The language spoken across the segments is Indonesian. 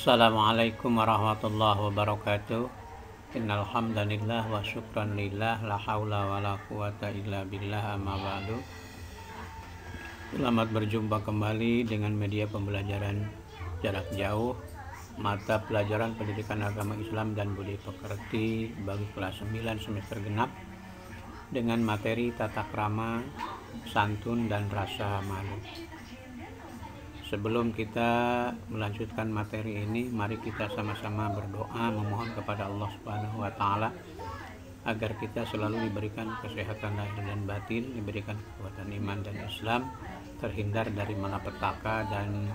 Assalamualaikum warahmatullahi wabarakatuh. Innal hamdalillah wa syukran lillah la haula wala quwata illa billah amma ba'du. Selamat berjumpa kembali dengan media pembelajaran jarak jauh mata pelajaran pendidikan agama Islam dan budi pekerti bagi kelas 9 semester genap dengan materi tata krama, santun dan rasa malu. Sebelum kita melanjutkan materi ini, mari kita sama-sama berdoa memohon kepada Allah Subhanahu wa taala agar kita selalu diberikan kesehatan lahir dan batin, diberikan kekuatan iman dan Islam, terhindar dari malapetaka dan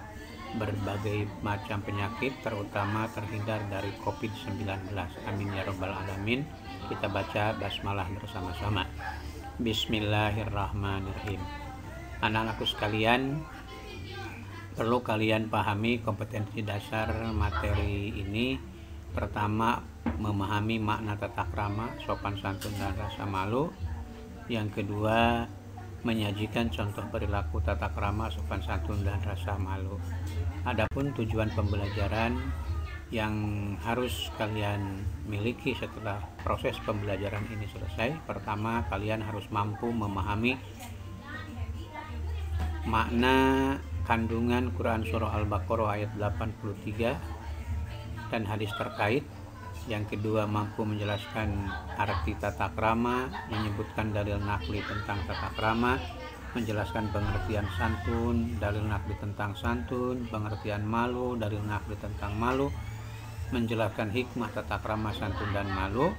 berbagai macam penyakit, terutama terhindar dari COVID-19. Amin ya rabbal alamin. Kita baca basmalah bersama-sama. Bismillahirrahmanirrahim. Anak-anakku sekalian, perlu kalian pahami kompetensi dasar materi ini. Pertama, memahami makna tata krama, sopan santun dan rasa malu. Yang kedua, menyajikan contoh perilaku tata krama, sopan santun dan rasa malu. Adapun tujuan pembelajaran yang harus kalian miliki setelah proses pembelajaran ini selesai, pertama, kalian harus mampu memahami makna kandungan Quran Surah Al-Baqarah ayat 83 dan hadis terkait. Yang kedua, mampu menjelaskan arti tata krama, menyebutkan dalil nakli tentang tata krama, menjelaskan pengertian santun, dalil nakli tentang santun, pengertian malu, dalil nakli tentang malu, menjelaskan hikmah tata krama, santun dan malu.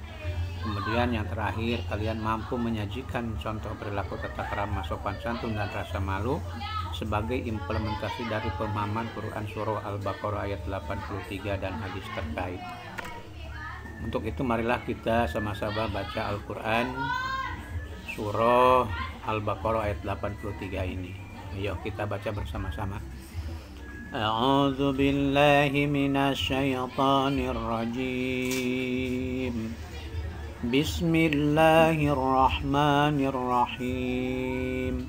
Kemudian yang terakhir, kalian mampu menyajikan contoh perilaku tata krama, sopan santun dan rasa malu sebagai implementasi dari pemahaman Quran Surah Al-Baqarah ayat 83 dan hadis terkait. Untuk itu marilah kita sama-sama baca Al-Quran Surah Al-Baqarah ayat 83 ini. Ayo kita baca bersama-sama. A'udzu billahi minasyaitonir rajim. Bismillahirrahmanirrahim.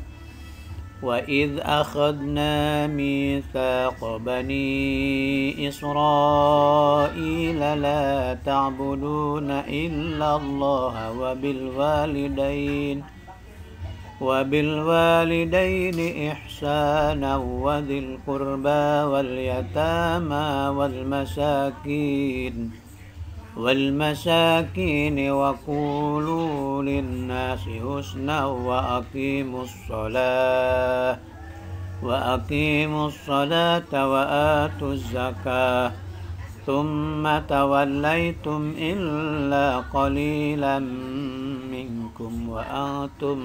Wa idh akhadna mitsaq bani Israila la ta'buduna illa Allah wa bil walidaini ihsana wa dzil qurba wal yatama wal masakin wa qulu linnasi husna wa aqimus salata wa atuz zakah thumma tawallaitum illa qalilan minkum wa antum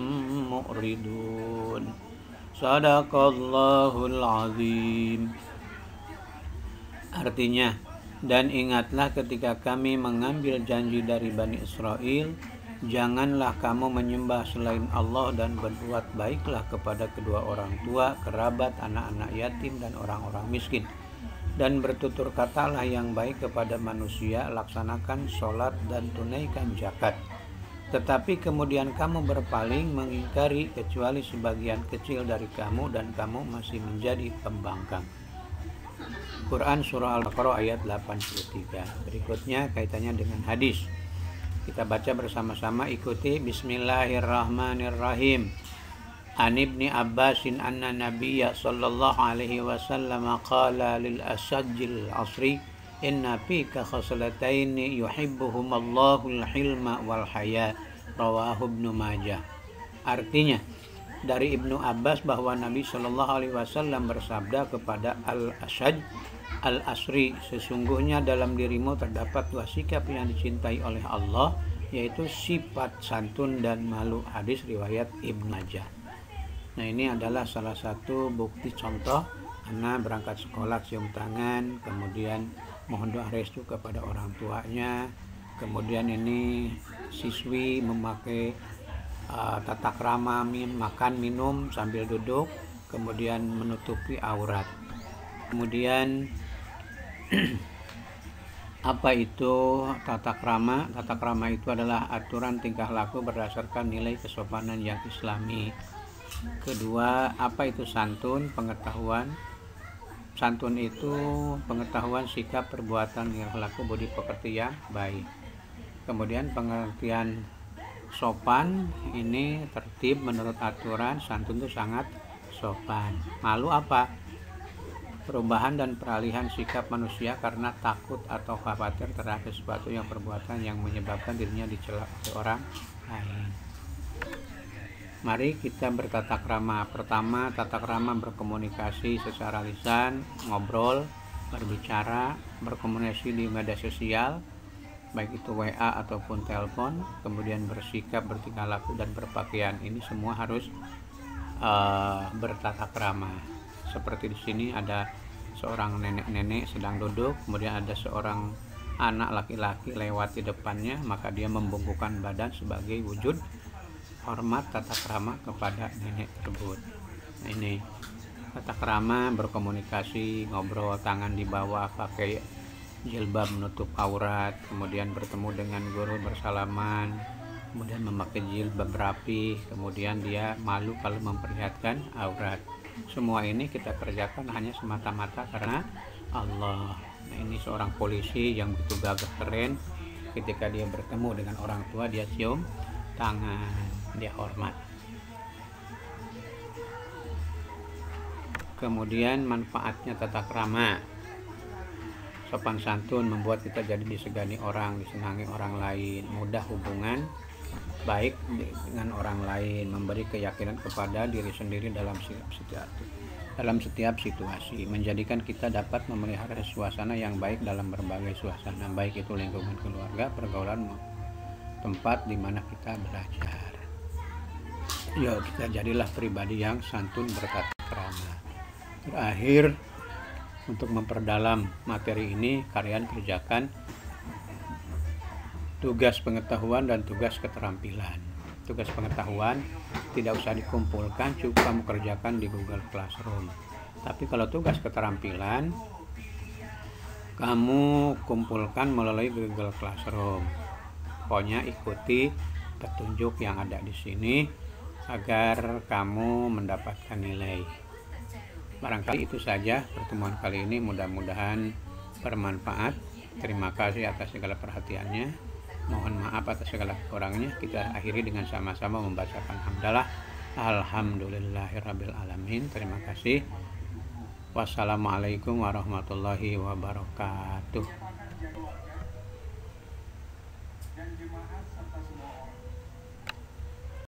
mu'ridun. Sadaqallahul azim. Artinya, dan ingatlah ketika kami mengambil janji dari Bani Israel, janganlah kamu menyembah selain Allah dan berbuat baiklah kepada kedua orang tua, kerabat, anak-anak yatim dan orang-orang miskin. Dan bertutur katalah yang baik kepada manusia, laksanakan sholat dan tunaikan zakat. Tetapi kemudian kamu berpaling mengingkari kecuali sebagian kecil dari kamu dan kamu masih menjadi pembangkang. Quran Surah Al-Baqarah ayat 83. Berikutnya kaitannya dengan hadis. Kita baca bersama-sama, ikuti. Bismillahirrahmanirrahim. An Ibni Abbasin anna Nabiyya sallallahu alaihi wasallam qala lil asajjil asri inna fika khaslataini yuhibbuhumallahu al-hilma wal haya. Rawahu Ibnu Majah. Artinya, dari Ibnu Abbas bahwa Nabi Shallallahu Alaihi Wasallam bersabda kepada Al-Asaj Al-Asri, sesungguhnya dalam dirimu terdapat dua sikap yang dicintai oleh Allah, yaitu sifat santun dan malu. Hadis riwayat Ibnu Majah. Nah, ini adalah salah satu bukti contoh anak berangkat sekolah cium tangan, kemudian mohon doa restu kepada orang tuanya, kemudian ini siswi memakai tata krama makan minum sambil duduk, kemudian menutupi aurat. Kemudian apa itu tata krama? Tata krama itu adalah aturan tingkah laku berdasarkan nilai kesopanan yang Islami. Kedua, apa itu santun? Pengetahuan Santun itu pengetahuan sikap perbuatan yang laku budi pekerti yang baik. Kemudian pengertian sopan ini tertib menurut aturan. Santun itu sangat sopan. Malu apa? Perubahan dan peralihan sikap manusia karena takut atau khawatir terhadap sesuatu yang perbuatan yang menyebabkan dirinya dicela oleh orang lain. Mari kita bertata krama. Pertama, tata krama berkomunikasi secara lisan, ngobrol, berbicara, berkomunikasi di media sosial, baik itu WA ataupun telepon. Kemudian bersikap, bertingkah laku, dan berpakaian. Ini semua harus bertata krama. Seperti di sini ada seorang nenek-nenek sedang duduk, kemudian ada seorang anak laki-laki lewat di depannya, maka dia membungkukkan badan sebagai wujud hormat tata krama kepada nenek tersebut. Nah, ini tata krama berkomunikasi, ngobrol, tangan di bawah, pakai jilbab menutup aurat, kemudian bertemu dengan guru bersalaman, kemudian memakai jilbab rapi, kemudian dia malu kalau memperlihatkan aurat. Semua ini kita kerjakan hanya semata-mata karena Allah. Nah, ini seorang polisi yang begitu gagah keren, ketika dia bertemu dengan orang tua dia cium tangan, dia hormat. Kemudian manfaatnya tata krama. Sopan santun membuat kita jadi disegani orang, disenangi orang lain, mudah hubungan baik dengan orang lain, memberi keyakinan kepada diri sendiri dalam setiap situasi, menjadikan kita dapat memelihara suasana yang baik dalam berbagai suasana, baik itu lingkungan keluarga, pergaulan, tempat di mana kita belajar. Yuk kita jadilah pribadi yang santun bertata krama. Terakhir, untuk memperdalam materi ini, kalian kerjakan tugas pengetahuan dan tugas keterampilan. Tugas pengetahuan tidak usah dikumpulkan, cukup kamu kerjakan di Google Classroom. Tapi kalau tugas keterampilan, kamu kumpulkan melalui Google Classroom. Pokoknya ikuti petunjuk yang ada di sini agar kamu mendapatkan nilai. Barangkali itu saja pertemuan kali ini, mudah-mudahan bermanfaat. Terima kasih atas segala perhatiannya. Mohon maaf atas segala kekurangannya. Kita akhiri dengan sama-sama membacakan hamdalah. Alhamdulillahirabbil alamin. Terima kasih. Wassalamualaikum warahmatullahi wabarakatuh.